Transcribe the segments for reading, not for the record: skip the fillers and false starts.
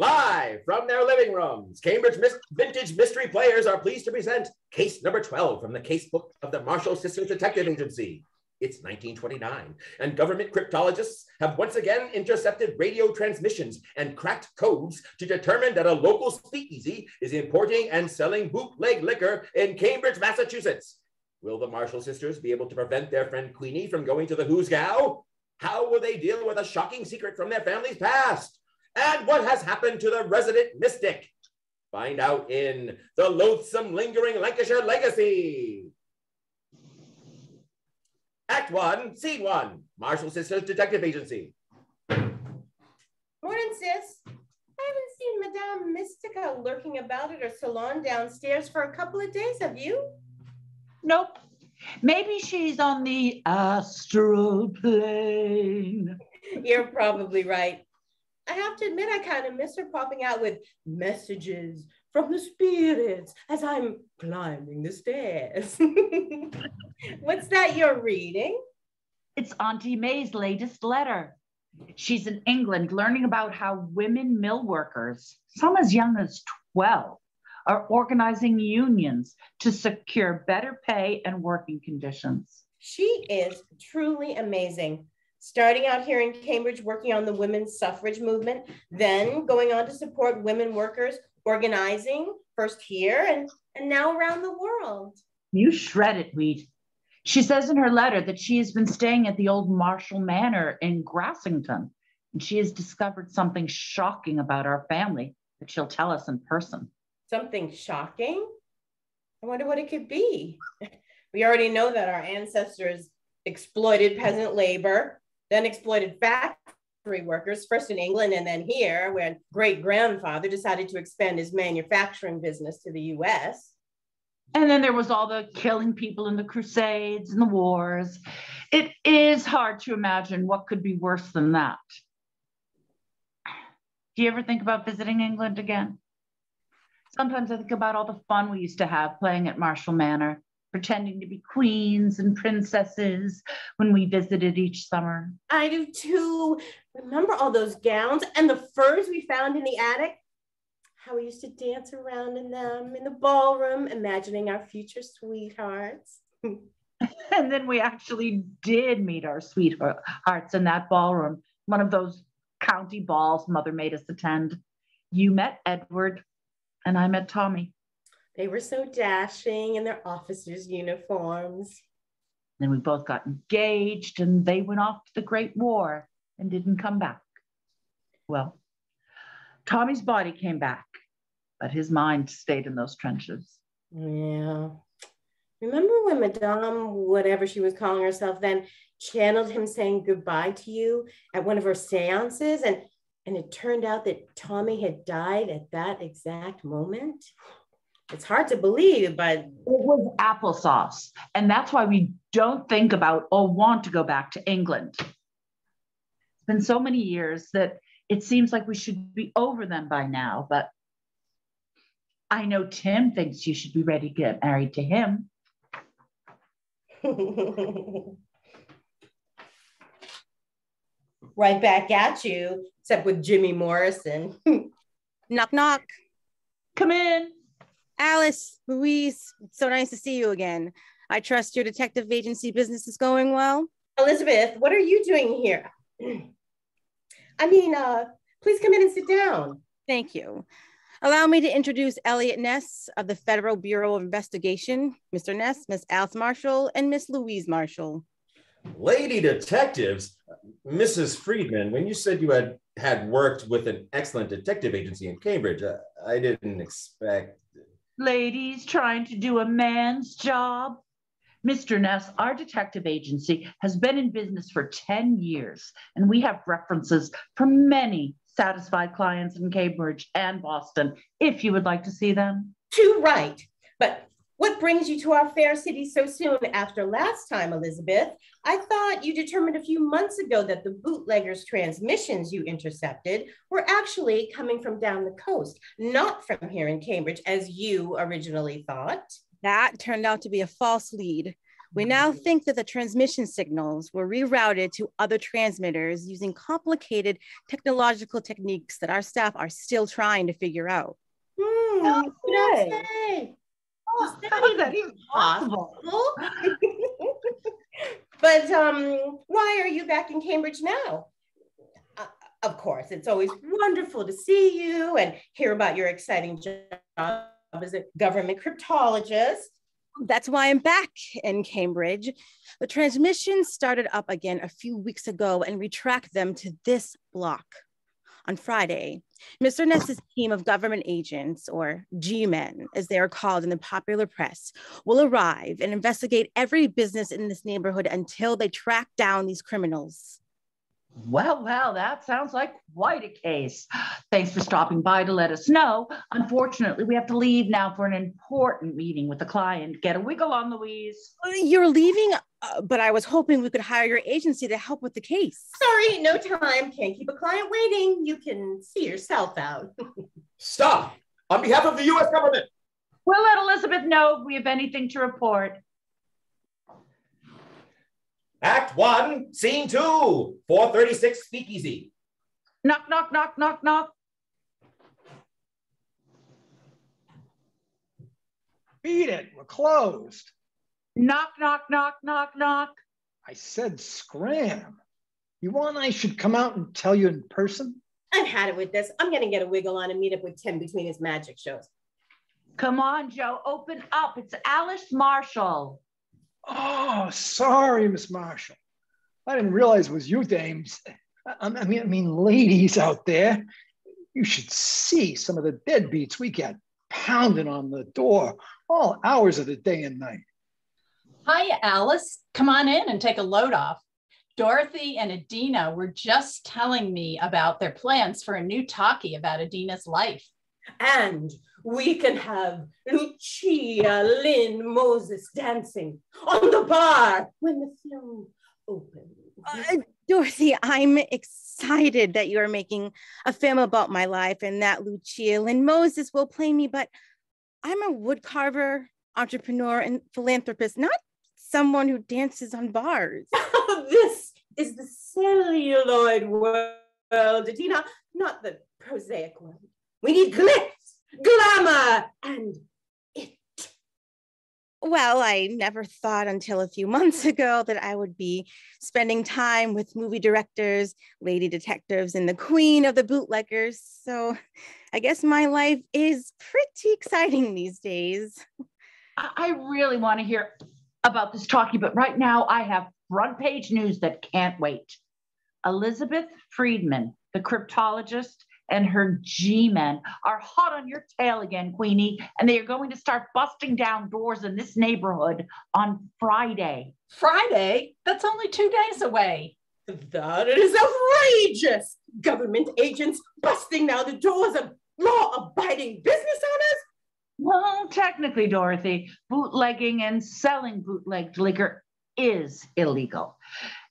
Live from their living rooms, Cambridge Vintage Mystery Players are pleased to present case number 12 from the Casebook of the Marshall Sisters Detective Agency. It's 1929, and government cryptologists have once again intercepted radio transmissions and cracked codes to determine that a local speakeasy is importing and selling bootleg liquor in Cambridge, Massachusetts. Will the Marshall sisters be able to prevent their friend Queenie from going to the hoosegow? How will they deal with a shocking secret from their family's past? And what has happened to the resident mystic? Find out in The Loathsome Lingering Lancashire Legacy. Act 1, Scene 1, Marshall Sisters Detective Agency. Morning, sis. I haven't seen Madame Mystica lurking about at her salon downstairs for a couple of days, have you? Nope. Maybe she's on the astral plane. You're probably right. I have to admit, I kind of miss her popping out with messages from the spirits as I'm climbing the stairs. What's that you're reading? It's Auntie May's latest letter. She's in England learning about how women mill workers, some as young as 12, are organizing unions to secure better pay and working conditions. She is truly amazing. Starting out here in Cambridge, working on the women's suffrage movement, then going on to support women workers, organizing first here and now around the world. You shred it, Wheat. She says in her letter that she has been staying at the old Marshall Manor in Grassington, and she has discovered something shocking about our family that she'll tell us in person. Something shocking? I wonder what it could be. We already know that our ancestors exploited peasant labor, then exploited factory workers, first in England and then here, when great-grandfather decided to expand his manufacturing business to the US. And then there was all the killing people in the Crusades and the wars. It is hard to imagine what could be worse than that. Do you ever think about visiting England again? Sometimes I think about all the fun we used to have playing at Marshall Manor, pretending to be queens and princesses when we visited each summer. I do too. Remember all those gowns and the furs we found in the attic? How we used to dance around in them in the ballroom, imagining our future sweethearts. And then we actually did meet our sweethearts in that ballroom, one of those county balls Mother made us attend. You met Edward and I met Tommy. They were so dashing in their officers' uniforms. Then we both got engaged and they went off to the Great War and didn't come back. Well, Tommy's body came back, but his mind stayed in those trenches. Yeah. Remember when Madame, whatever she was calling herself then, channeled him saying goodbye to you at one of her seances? And it turned out that Tommy had died at that exact moment? It's hard to believe, but it was applesauce. And that's why we don't think about or want to go back to England. It's been so many years that it seems like we should be over them by now, but I know Tim thinks you should be ready to get married to him. Right back at you, except with Jimmy Morrison. Knock, knock. Come in. Alice, Louise, it's so nice to see you again. I trust your detective agency business is going well. Elizabeth, what are you doing here? Please come in and sit down. Thank you. Allow me to introduce Elliot Ness of the Federal Bureau of Investigation, Mr. Ness, Miss Alice Marshall, and Miss Louise Marshall. Lady detectives, Mrs. Friedman, when you said you had worked with an excellent detective agency in Cambridge, I didn't expect... Ladies trying to do a man's job. Mr. Ness, our detective agency has been in business for 10 years, and we have references from many satisfied clients in Cambridge and Boston, if you would like to see them. Too right. But what brings you to our fair city so soon after last time, Elizabeth? I thought you determined a few months ago that the bootleggers' transmissions you intercepted were actually coming from down the coast, not from here in Cambridge, as you originally thought. That turned out to be a false lead. We now think that the transmission signals were rerouted to other transmitters using complicated technological techniques that our staff are still trying to figure out. No way. Say. Oh, how is that even possible? But why are you back in Cambridge now? Of course, it's always wonderful to see you and hear about your exciting job as a government cryptologist. That's why I'm back in Cambridge. The transmission started up again a few weeks ago, and we tracked them to this block. On Friday, Mr. Ness's team of government agents, or G-men, as they are called in the popular press, will arrive and investigate every business in this neighborhood until they track down these criminals. Well, that sounds like quite a case. Thanks for stopping by to let us know. Unfortunately, we have to leave now for an important meeting with the client. Get a wiggle on, Louise. You're leaving, but I was hoping we could hire your agency to help with the case. Sorry, no time. Can't keep a client waiting. You can see yourself out. Stop! On behalf of the U.S. government. We'll let Elizabeth know if we have anything to report. Act 1, Scene 2, 436 Speakeasy. Knock, knock, knock, knock, knock. Beat it, we're closed. Knock, knock, knock, knock, knock. I said scram. You want I should come out and tell you in person? I've had it with this. I'm gonna get a wiggle on and meet up with Tim between his magic shows. Come on, Joe, open up. It's Alice Marshall. Oh, sorry, Miss Marshall. I didn't realize it was you dames. I mean, ladies out there. You should see some of the deadbeats we get pounding on the door all hours of the day and night. Hiya, Alice. Come on in and take a load off. Dorothy and Adina were just telling me about their plans for a new talkie about Adina's life. And we can have Lucia Lynn Moses dancing on the bar when the film opens. Dorothy, I'm excited that you're making a film about my life and that Lucia Lynn Moses will play me, but I'm a woodcarver, entrepreneur, and philanthropist, not someone who dances on bars. This is the celluloid world, Adina, not the prosaic one. We need glitz, glamour, and it. Well, I never thought until a few months ago that I would be spending time with movie directors, lady detectives, and the queen of the bootleggers. So I guess my life is pretty exciting these days. I really want to hear about this talkie, but right now I have front page news that can't wait. Elizabeth Friedman, the cryptologist, and her G-men are hot on your tail again, Queenie, and they are going to start busting down doors in this neighborhood on Friday. Friday? That's only 2 days away. That is outrageous. Government agents busting down the doors of law-abiding business owners? Well, technically, Dorothy, bootlegging and selling bootlegged liquor is illegal.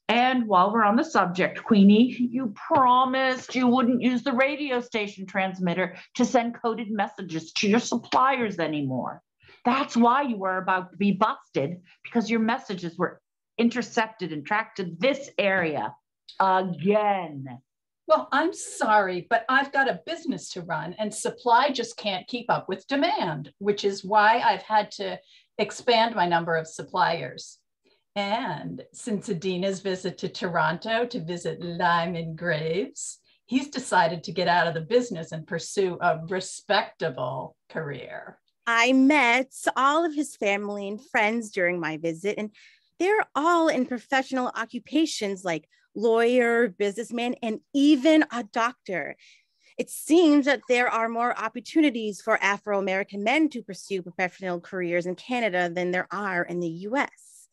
And while we're on the subject, Queenie, you promised you wouldn't use the radio station transmitter to send coded messages to your suppliers anymore. That's why you were about to be busted, because your messages were intercepted and tracked to this area again. Well, I'm sorry, but I've got a business to run and supply just can't keep up with demand, which is why I've had to expand my number of suppliers. And since Adina's visit to Toronto to visit Lyman Graves, he's decided to get out of the business and pursue a respectable career. I met all of his family and friends during my visit, and they're all in professional occupations like lawyer, businessman, and even a doctor. It seems that there are more opportunities for Afro-American men to pursue professional careers in Canada than there are in the US.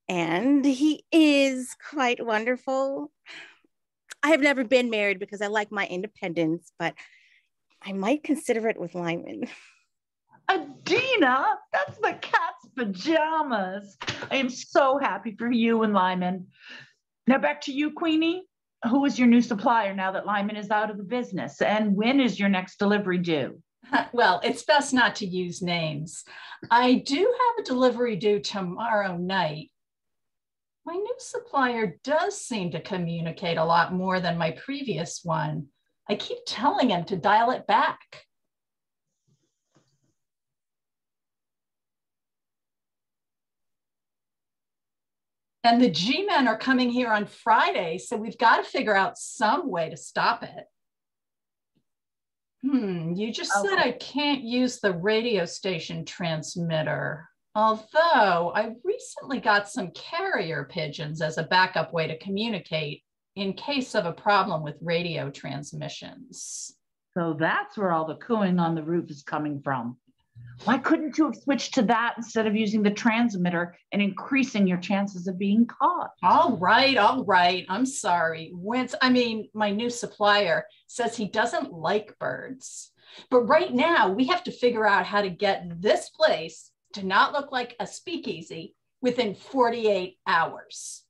And he is quite wonderful. I have never been married because I like my independence, but I might consider it with Lyman. Adina, that's the cat's pajamas. I am so happy for you and Lyman. Now back to you, Queenie. Who is your new supplier now that Lyman is out of the business? And when is your next delivery due? Well, it's best not to use names. I do have a delivery due tomorrow night. My new supplier does seem to communicate a lot more than my previous one. I keep telling him to dial it back. And the G-men are coming here on Friday, so we've got to figure out some way to stop it. You just said I can't use the radio station transmitter. Although I recently got some carrier pigeons as a backup way to communicate in case of a problem with radio transmissions. So that's where all the cooing on the roof is coming from. Why couldn't you have switched to that instead of using the transmitter and increasing your chances of being caught? All right. I'm sorry. My new supplier says he doesn't like birds. But right now we have to figure out how to get this place to not look like a speakeasy within 48 hours.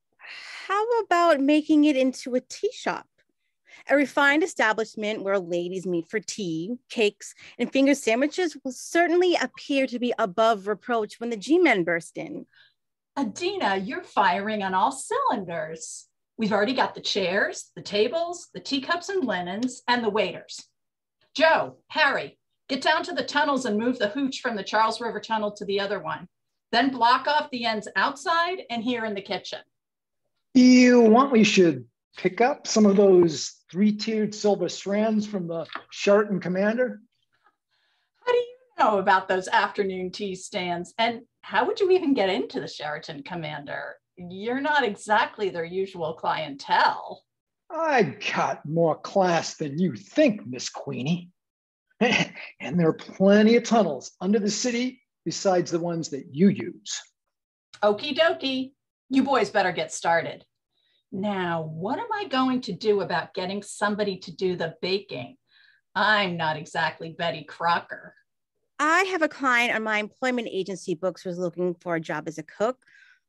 How about making it into a tea shop? A refined establishment where ladies meet for tea, cakes, and finger sandwiches will certainly appear to be above reproach when the G-men burst in. Adina, you're firing on all cylinders. We've already got the chairs, the tables, the teacups and linens, and the waiters. Joe, Harry, get down to the tunnels and move the hooch from the Charles River Tunnel to the other one. Then block off the ends outside and here in the kitchen. You want we should pick up some of those 3-tiered silver strands from the Sheraton Commander? How do you know about those afternoon tea stands? And how would you even get into the Sheraton Commander? You're not exactly their usual clientele. I got more class than you think, Miss Queenie. And there are plenty of tunnels under the city besides the ones that you use. Okie dokie. You boys better get started. Now, what am I going to do about getting somebody to do the baking? I'm not exactly Betty Crocker. I have a client on my employment agency books who's looking for a job as a cook.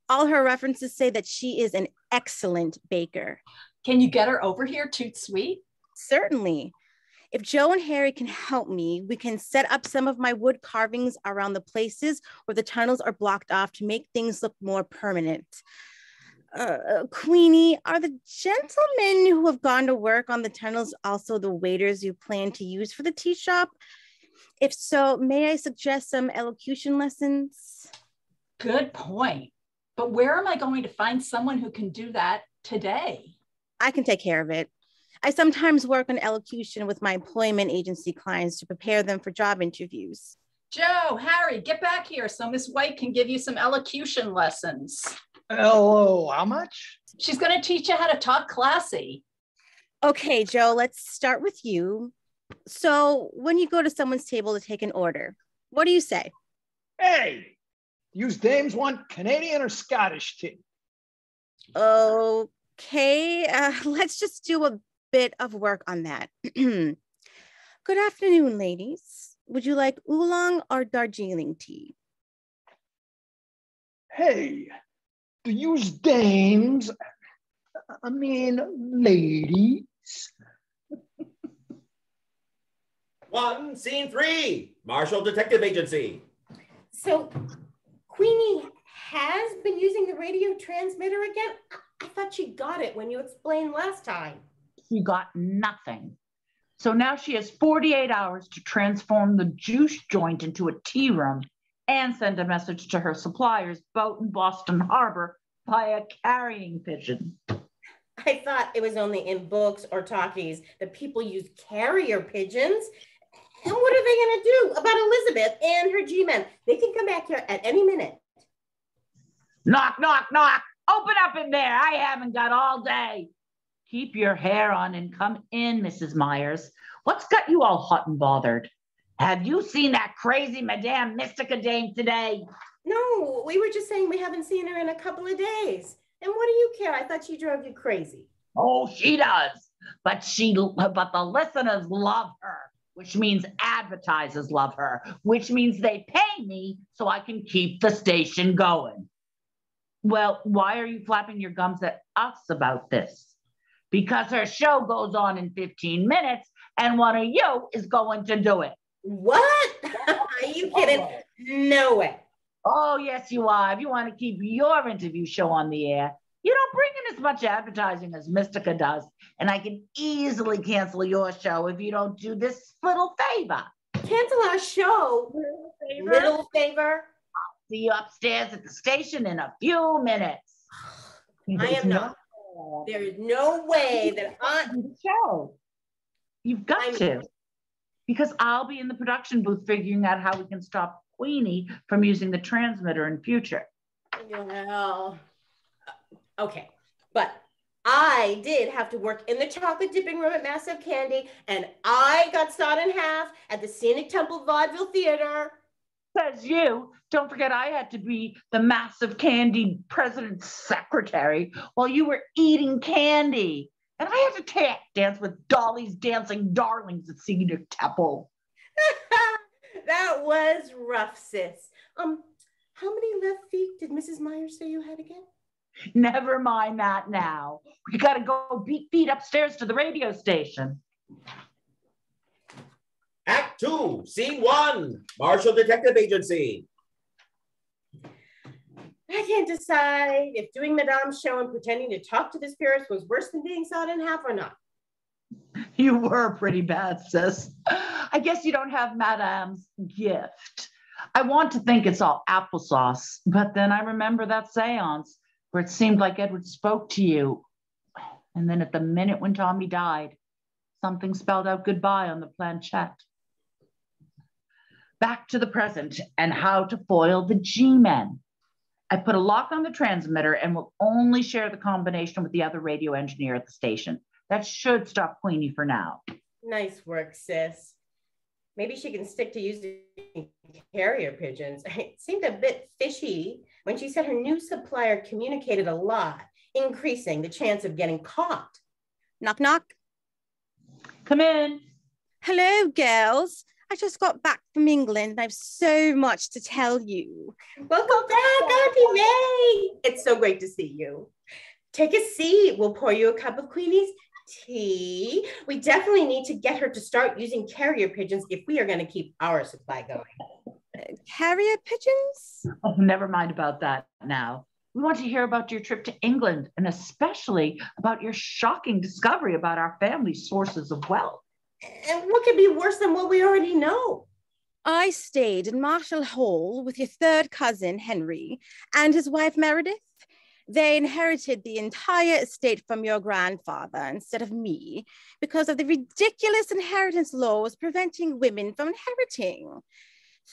All her references say that she is an excellent baker. Can you get her over here, Toot Sweet? Certainly. If Joe and Harry can help me, we can set up some of my wood carvings around the places where the tunnels are blocked off to make things look more permanent. Queenie, are the gentlemen who have gone to work on the tunnels also the waiters you plan to use for the tea shop? If so, may I suggest some elocution lessons? Good point. But where am I going to find someone who can do that today? I can take care of it. I sometimes work on elocution with my employment agency clients to prepare them for job interviews. Joe, Harry, get back here so Miss White can give you some elocution lessons. Hello, how much? She's going to teach you how to talk classy. Okay, Joe, let's start with you. So when you go to someone's table to take an order, what do you say? Hey, you dames want Canadian or Scottish tea? Okay, let's just do a bit of work on that. Good afternoon, ladies. Would you like oolong or Darjeeling tea? Hey, do you dames, ladies? Scene 3, Marshall Detective Agency. So Queenie has been using the radio transmitter again? I thought she got it when you explained last time. She got nothing. So now she has 48 hours to transform the juice joint into a tea room and send a message to her supplier's boat in Boston Harbor via carrying pigeon. I thought it was only in books or talkies that people use carrier pigeons. And what are they going to do about Elizabeth and her G-men? They can come back here at any minute. Knock, knock, knock. Open up in there. I haven't got all day. Keep your hair on and come in, Mrs. Myers. What's got you all hot and bothered? Have you seen that crazy Madame Mystica dame today? No, we were just saying we haven't seen her in a couple of days. And what do you care? I thought she drove you crazy. Oh, she does. But the listeners love her, which means advertisers love her, which means they pay me so I can keep the station going. Well, why are you flapping your gums at us about this? Because her show goes on in 15 minutes and one of you is going to do it. What? Are you kidding? No way. Oh, yes, you are. If you want to keep your interview show on the air, you don't bring in as much advertising as Mystica does. And I can easily cancel your show if you don't do this little favor. Cancel our show? Little favor? See you upstairs at the station in a few minutes. I am not. There is no way that I do the show. You've got to. Because I'll be in the production booth figuring out how we can stop Queenie from using the transmitter in future. Well, okay. But I did have to work in the chocolate dipping room at Massive Candy, and I got sawed in half at the Scenic Temple Vaudeville Theater. Says you. Don't forget I had to be the Massive Candy president's secretary while you were eating candy. And I had to dance with Dolly's dancing darlings at Scenic Temple. That was rough, sis. How many left feet did Mrs. Myers say you had again? Never mind that now. We got to go beat feet upstairs to the radio station. Act 2, Scene 1, Marshall Detective Agency. I can't decide if doing Madame's show and pretending to talk to the spirits was worse than being sawed in half or not. You were pretty bad, sis. I guess you don't have Madame's gift. I want to think it's all applesauce, but then I remember that seance where it seemed like Edward spoke to you. And then at the minute when Tommy died, something spelled out goodbye on the planchette. Back to the present and how to foil the G-men. I put a lock on the transmitter and will only share the combination with the other radio engineer at the station. That should stop Queenie for now. Nice work, sis. Maybe she can stick to using carrier pigeons. It seemed a bit fishy when she said her new supplier communicated a lot, increasing the chance of getting caught. Knock, knock. Come in. Hello, girls. I just got back from England and I have so much to tell you. Welcome back, Auntie May. It's so great to see you. Take a seat. We'll pour you a cup of Queenie's tea. We definitely need to get her to start using carrier pigeons if we are going to keep our supply going. Carrier pigeons? Oh, never mind about that now. We want to hear about your trip to England and especially about your shocking discovery about our family's sources of wealth. And what could be worse than what we already know? I stayed in Marshall Hall with your third cousin, Henry, and his wife, Meredith. They inherited the entire estate from your grandfather instead of me because of the ridiculous inheritance laws preventing women from inheriting.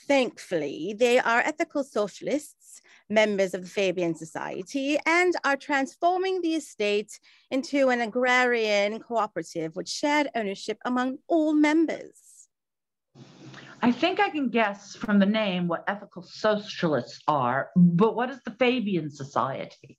Thankfully, they are ethical socialists, members of the Fabian Society, and are transforming the estate into an agrarian cooperative with shared ownership among all members. I think I can guess from the name what ethical socialists are, but what is the Fabian Society?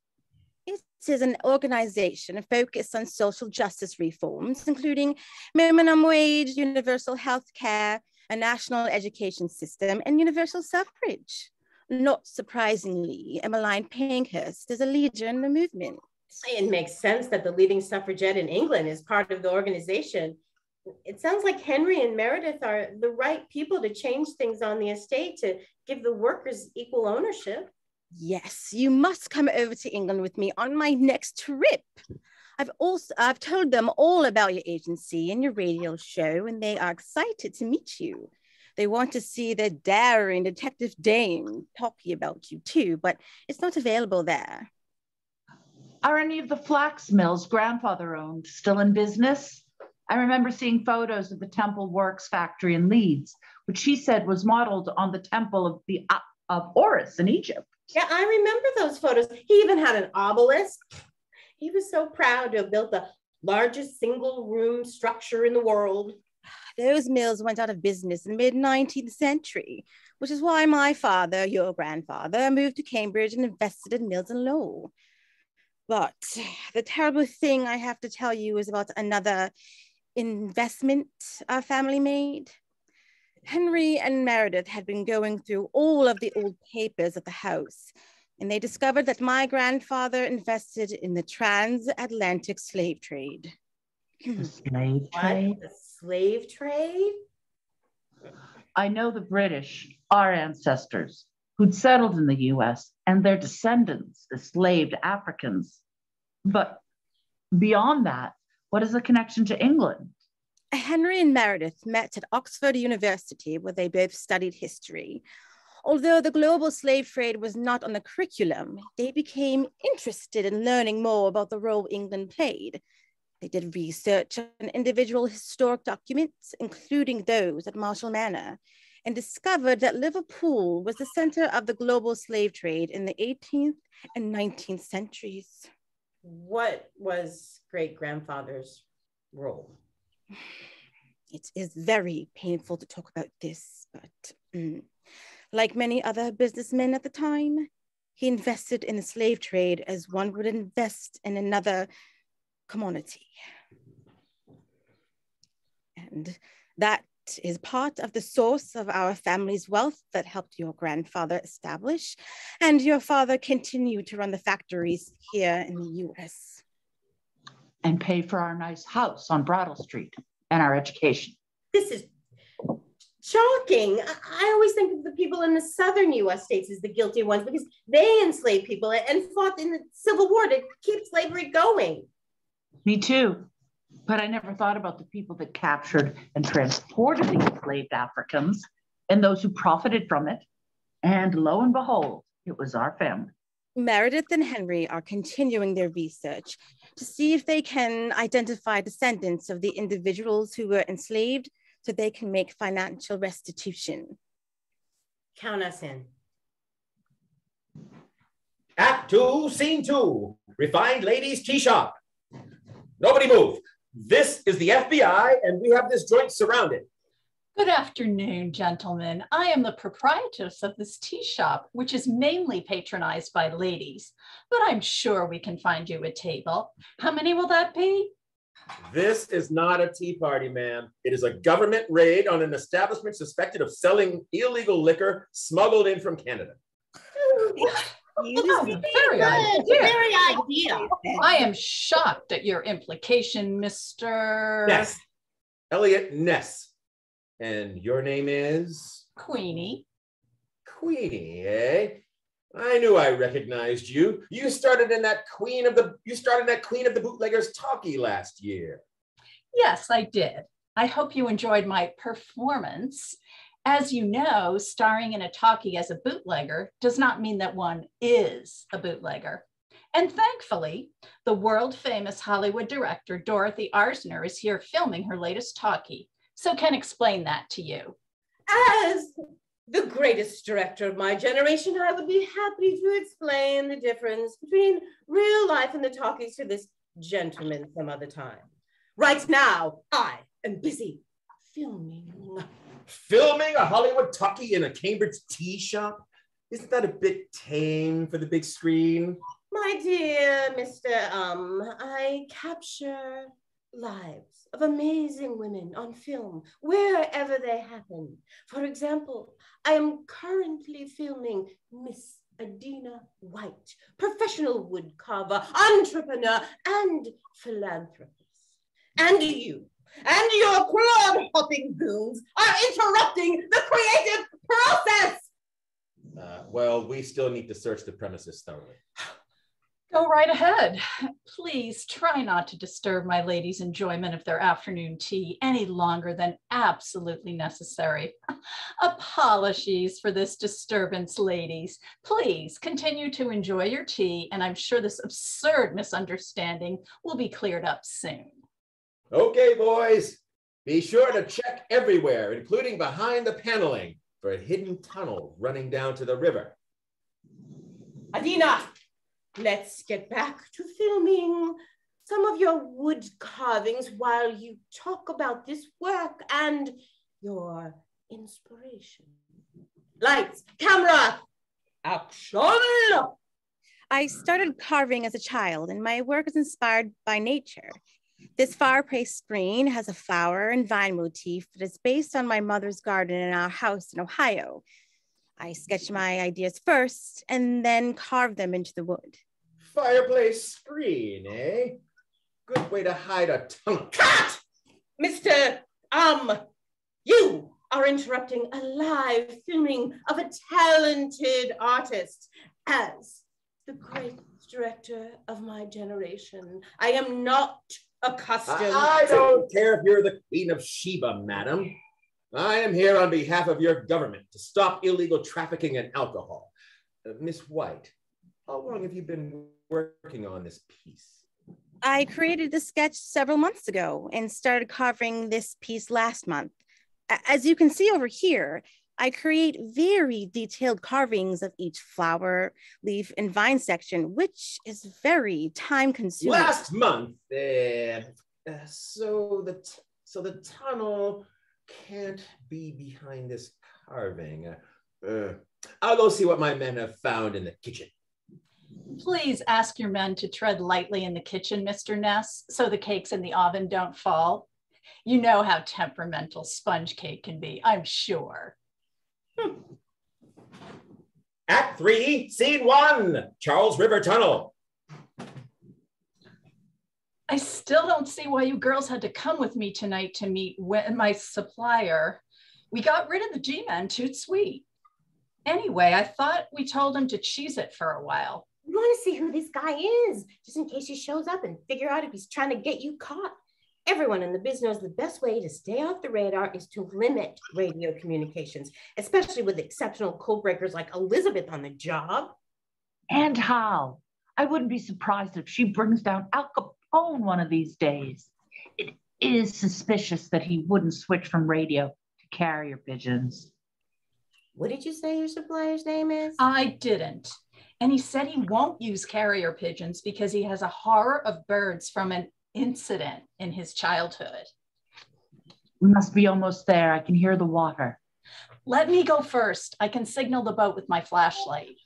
It is an organization focused on social justice reforms, including minimum wage, universal health care, a national education system, and universal suffrage. Not surprisingly, Emmeline Pankhurst is a leader in the movement. It makes sense that the leading suffragette in England is part of the organization. It sounds like Henry and Meredith are the right people to change things on the estate to give the workers equal ownership. Yes, you must come over to England with me on my next trip. I've told them all about your agency and your radio show, and they are excited to meet you. They want to see the daring detective dame talking about you too, but it's not available there. Are any of the flax mills grandfather owned still in business? I remember seeing photos of the Temple Works factory in Leeds, which he said was modeled on the temple of Horus in Egypt. Yeah, I remember those photos. He even had an obelisk. He was so proud to have built the largest single room structure in the world. Those mills went out of business in the mid-19th century, which is why my father, your grandfather, moved to Cambridge and invested in Mills and Low. But the terrible thing I have to tell you is about another investment our family made. Henry and Meredith had been going through all of the old papers at the house, and they discovered that my grandfather invested in the transatlantic slave trade. The slave trade? What? The slave trade? I know the British, our ancestors, who'd settled in the US, and their descendants, enslaved Africans. But beyond that, what is the connection to England? Henry and Meredith met at Oxford University, where they both studied history. Although the global slave trade was not on the curriculum, they became interested in learning more about the role England played. They did research on individual historic documents, including those at Marshall Manor, and discovered that Liverpool was the center of the global slave trade in the 18th and 19th centuries. What was great-grandfather's role? It is very painful to talk about this, but like many other businessmen at the time, he invested in the slave trade as one would invest in another commodity. And that is part of the source of our family's wealth that helped your grandfather establish, and your father continued to run the factories here in the US. And pay for our nice house on Brattle Street and our education. This is shocking. I always think of the people in the southern US states as the guilty ones because they enslaved people and fought in the Civil War to keep slavery going. Me too. But I never thought about the people that captured and transported the enslaved Africans and those who profited from it. And lo and behold, it was our family. Meredith and Henry are continuing their research to see if they can identify descendants of the individuals who were enslaved so they can make financial restitution. Count us in. Act 2, Scene 2, Refined Ladies Tea Shop. Nobody move. This is the FBI, and we have this joint surrounded. Good afternoon, gentlemen. I am the proprietress of this tea shop, which is mainly patronized by ladies, but I'm sure we can find you a table. How many will that be? This is not a tea party, ma'am. It is a government raid on an establishment suspected of selling illegal liquor smuggled in from Canada. Very idea. I am shocked at your implication, Mr. Ness. Elliot Ness. And your name is? Queenie. Queenie, eh? I knew I recognized you. You started in that Queen of the Bootleggers talkie last year. Yes, I did. I hope you enjoyed my performance. As you know, starring in a talkie as a bootlegger does not mean that one is a bootlegger. And thankfully, the world famous Hollywood director Dorothy Arzner is here filming her latest talkie, so can explain that to you. As the greatest director of my generation, I would be happy to explain the difference between real life and the talkies to this gentleman some other time. Right now, I am busy filming. Filming a Hollywood talkie in a Cambridge tea shop? Isn't that a bit tame for the big screen? My dear Mr. I capture lives of amazing women on film, wherever they happen. For example, I am currently filming Miss Adina White, professional woodcarver, entrepreneur, and philanthropist. And you and your clod-hopping goons are interrupting the creative process. Well, we still need to search the premises thoroughly. Go right ahead. Please try not to disturb my ladies' enjoyment of their afternoon tea any longer than absolutely necessary. Apologies for this disturbance, ladies. Please continue to enjoy your tea, and I'm sure this absurd misunderstanding will be cleared up soon. Okay, boys. Be sure to check everywhere, including behind the paneling, for a hidden tunnel running down to the river. Adina! Let's get back to filming some of your wood carvings while you talk about this work and your inspiration. Lights, camera, action! I started carving as a child, and my work is inspired by nature. This fireplace screen has a flower and vine motif that is based on my mother's garden in our house in Ohio. I sketch my ideas first and then carve them into the wood. Fireplace screen, eh? Good way to hide a tunnel. Cut! Mr. You! are interrupting a live filming of a talented artist. As the great director of my generation, I am not accustomed. I don't care if you're the Queen of Sheba, madam. I am here on behalf of your government to stop illegal trafficking in alcohol. Miss White, how long have you been working on this piece? I created the sketch several months ago and started carving this piece last month. As you can see over here, I create very detailed carvings of each flower, leaf, and vine section, which is very time consuming. Last month, so the tunnel can't be behind this carving. I'll go see what my men have found in the kitchen. Please ask your men to tread lightly in the kitchen, Mr. Ness, so the cakes in the oven don't fall. You know how temperamental sponge cake can be, I'm sure. Act 3, Scene 1, Charles River Tunnel. I still don't see why you girls had to come with me tonight to meet my supplier. We got rid of the G-men too sweet. Anyway, I thought we told him to cheese it for a while. We want to see who this guy is, just in case he shows up and figure out if he's trying to get you caught. Everyone in the biz knows the best way to stay off the radar is to limit radio communications, especially with exceptional code breakers like Elizabeth on the job. And how? I wouldn't be surprised if she brings down Al Capone one of these days. It is suspicious that he wouldn't switch from radio to carrier pigeons. What did you say your supplier's name is? I didn't. And he said he won't use carrier pigeons because he has a horror of birds from an incident in his childhood. We must be almost there. I can hear the water. Let me go first. I can signal the boat with my flashlight.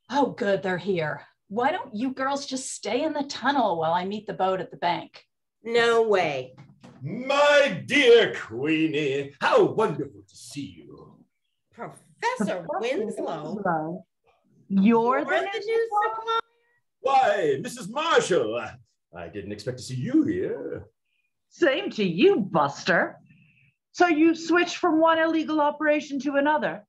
Oh, good, they're here. Why don't you girls just stay in the tunnel while I meet the boat at the bank? No way. My dear Queenie, how wonderful to see you. Professor Winslow. You're the new supplier? Why, Mrs. Marshall, I didn't expect to see you here. Same to you, Buster. So you switched from one illegal operation to another.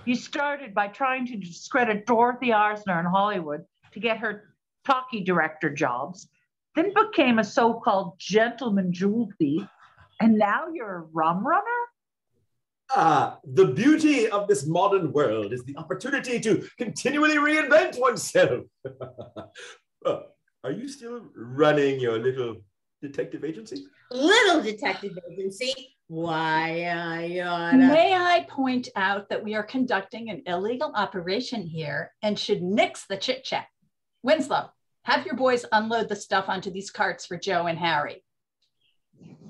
You started by trying to discredit Dorothy Arzner in Hollywood to get her talkie director jobs, then became a so-called gentleman jewel thief, and now you're a rum runner? The beauty of this modern world is the opportunity to continually reinvent oneself. Are you still running your little detective agency? Little detective agency? Why, I oughta. May I point out that we are conducting an illegal operation here and should nix the chit-chat. Winslow, have your boys unload the stuff onto these carts for Joe and Harry.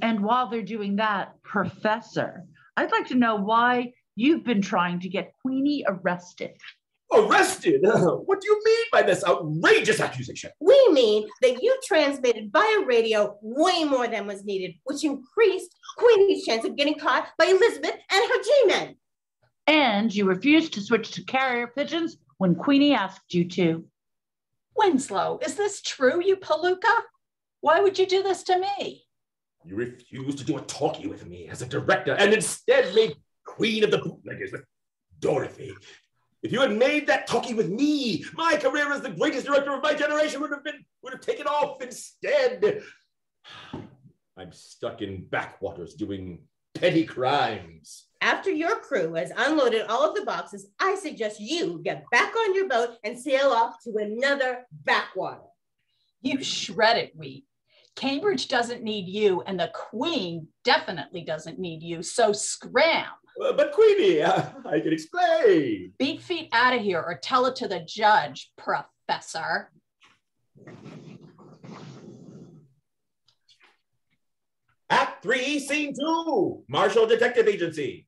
And while they're doing that, Professor, I'd like to know why you've been trying to get Queenie arrested. Arrested? What do you mean by this outrageous accusation? We mean that you transmitted via radio way more than was needed, which increased Queenie's chance of getting caught by Elizabeth and her G-men. And you refused to switch to carrier pigeons when Queenie asked you to. Winslow, is this true, you palooka? Why would you do this to me? You refused to do a talkie with me as a director and instead made Queen of the Bootleggers with Dorothy. If you had made that talkie with me, my career as the greatest director of my generation would have taken off instead. I'm stuck in backwaters doing petty crimes. After your crew has unloaded all of the boxes, I suggest you get back on your boat and sail off to another backwater. You shredded wheat. Cambridge doesn't need you, and the Queen definitely doesn't need you, so scram. But Queenie, I can explain. Beat feet out of here or tell it to the judge, Professor. Act 3, Scene 2, Marshall Detective Agency.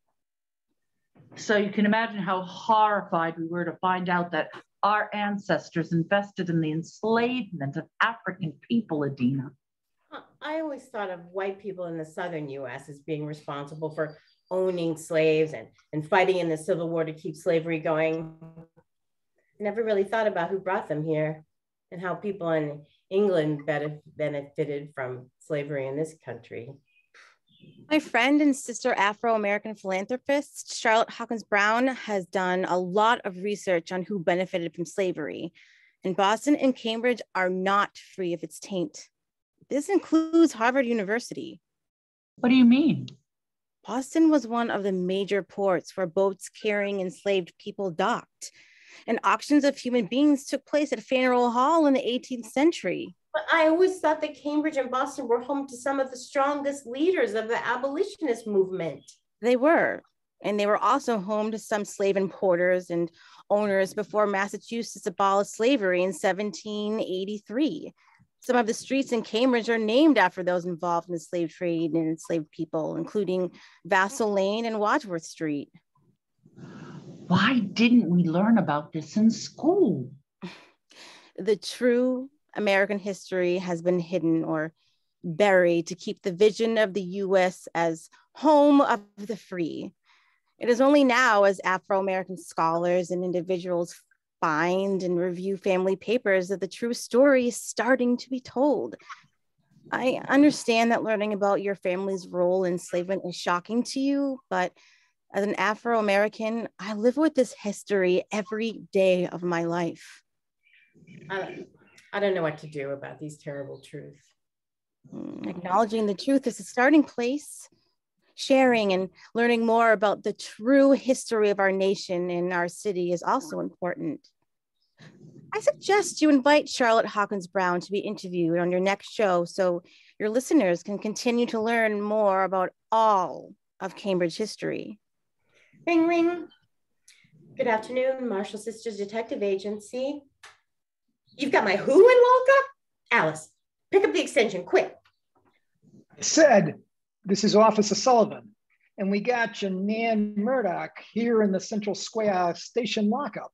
So you can imagine how horrified we were to find out that our ancestors invested in the enslavement of African people, Adina. I always thought of white people in the southern US as being responsible for owning slaves and fighting in the Civil War to keep slavery going. Never really thought about who brought them here and how people in England benefited from slavery in this country. My friend and sister Afro-American philanthropist, Charlotte Hawkins Brown, has done a lot of research on who benefited from slavery. And Boston and Cambridge are not free of its taint. This includes Harvard University. What do you mean? Boston was one of the major ports where boats carrying enslaved people docked, and auctions of human beings took place at Faneuil Hall in the 18th century. But I always thought that Cambridge and Boston were home to some of the strongest leaders of the abolitionist movement. They were, and they were also home to some slave importers and owners before Massachusetts abolished slavery in 1783. Some of the streets in Cambridge are named after those involved in the slave trade and enslaved people, including Vassal Lane and Wadsworth Street. Why didn't we learn about this in school? The true American history has been hidden or buried to keep the vision of the US as home of the free. It is only now, as Afro-American scholars and individuals find and review family papers, that the true story is starting to be told. I understand that learning about your family's role in enslavement is shocking to you, but as an Afro-American, I live with this history every day of my life. I don't know what to do about these terrible truths. Acknowledging the truth is a starting place. Sharing and learning more about the true history of our nation and our city is also important. I suggest you invite Charlotte Hawkins Brown to be interviewed on your next show so your listeners can continue to learn more about all of Cambridge history. Ring, ring. Good afternoon, Marshall Sisters Detective Agency. You've got my who in lockup? Alice, pick up the extension, quick. I said, this is Officer Sullivan, and we got your Nan Murdoch here in the Central Square Station lockup.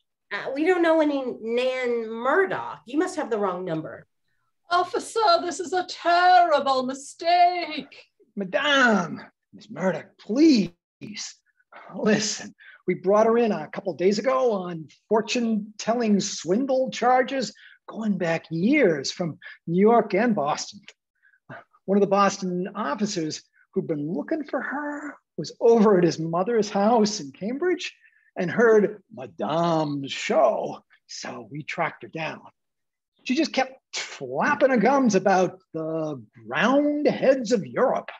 We don't know any Nan Murdoch. You must have the wrong number. Officer, this is a terrible mistake. Madame, Miss Murdoch, please. Listen, we brought her in a couple days ago on fortune-telling swindle charges going back years from New York and Boston. One of the Boston officers who'd been looking for her was over at his mother's house in Cambridge and heard Madame's show, so we tracked her down. She just kept flapping her gums about the round heads of Europe.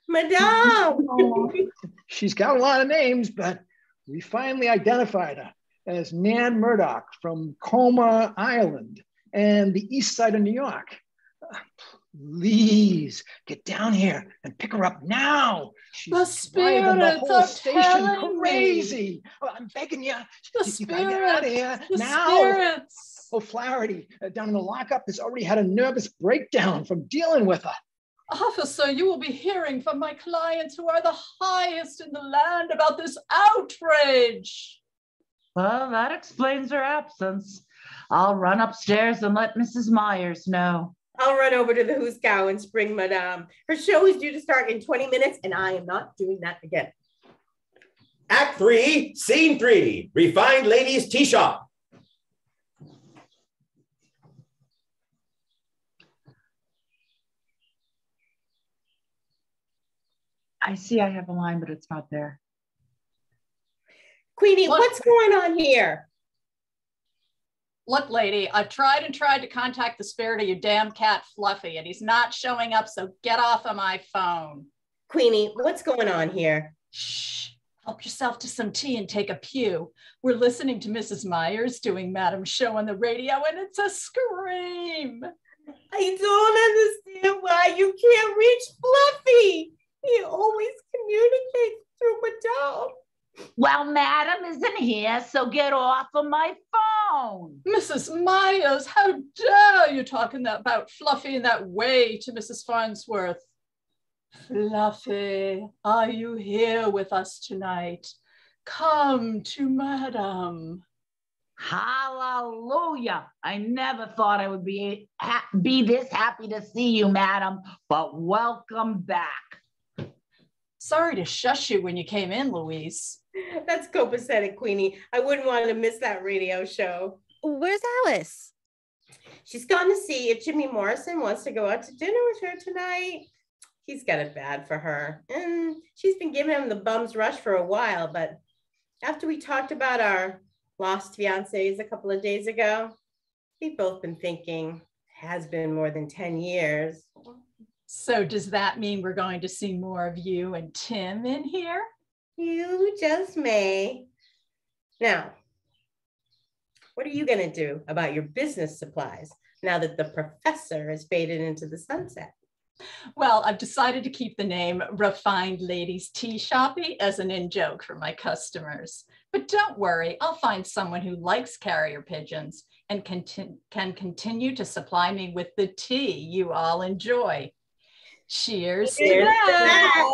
Madame! She's got a lot of names, but we finally identified her as Nan Murdoch from Coma Island and the east side of New York. Please get down here and pick her up now. She's driving the whole station crazy. Oh, I'm begging you. You gotta get out of here now. Oh, Flaherty down in the lockup has already had a nervous breakdown from dealing with her. Officer, you will be hearing from my clients who are the highest in the land about this outrage. Well, that explains her absence. I'll run upstairs and let Mrs. Myers know. I'll run over to the hoosegow and spring Madame. Her show is due to start in 20 minutes, and I am not doing that again. Act 3, Scene 3, Refined Ladies Tea Shop. I see I have a line, but it's not there. Queenie, what's going on here? Look, lady, I've tried and tried to contact the spirit of your damn cat, Fluffy, and he's not showing up, so get off of my phone. Queenie, what's going on here? Shh, help yourself to some tea and take a pew. We're listening to Mrs. Myers doing Madame's show on the radio, and it's a scream. I don't understand why you can't reach Fluffy. He always communicates through Madame. Well, Madam isn't here, so get off of my phone. Mrs. Myers, how dare you talk about Fluffy in that way to Mrs. Farnsworth? Fluffy, are you here with us tonight? Come to Madame. Hallelujah. I never thought I would be this happy to see you, Madam, but welcome back. Sorry to shush you when you came in, Louise. That's copacetic, Queenie. I wouldn't want to miss that radio show. Where's Alice? She's gone to see if Jimmy Morrison wants to go out to dinner with her tonight. He's got it bad for her. And she's been giving him the bum's rush for a while, but after we talked about our lost fiancés a couple of days ago, we've both been thinking, has been more than 10 years. So does that mean we're going to see more of you and Tim in here? You just may. Now, what are you going to do about your business supplies now that the professor has faded into the sunset? Well, I've decided to keep the name Refined Ladies Tea Shoppy as an in-joke for my customers. But don't worry, I'll find someone who likes carrier pigeons and can continue to supply me with the tea you all enjoy. Cheers to that.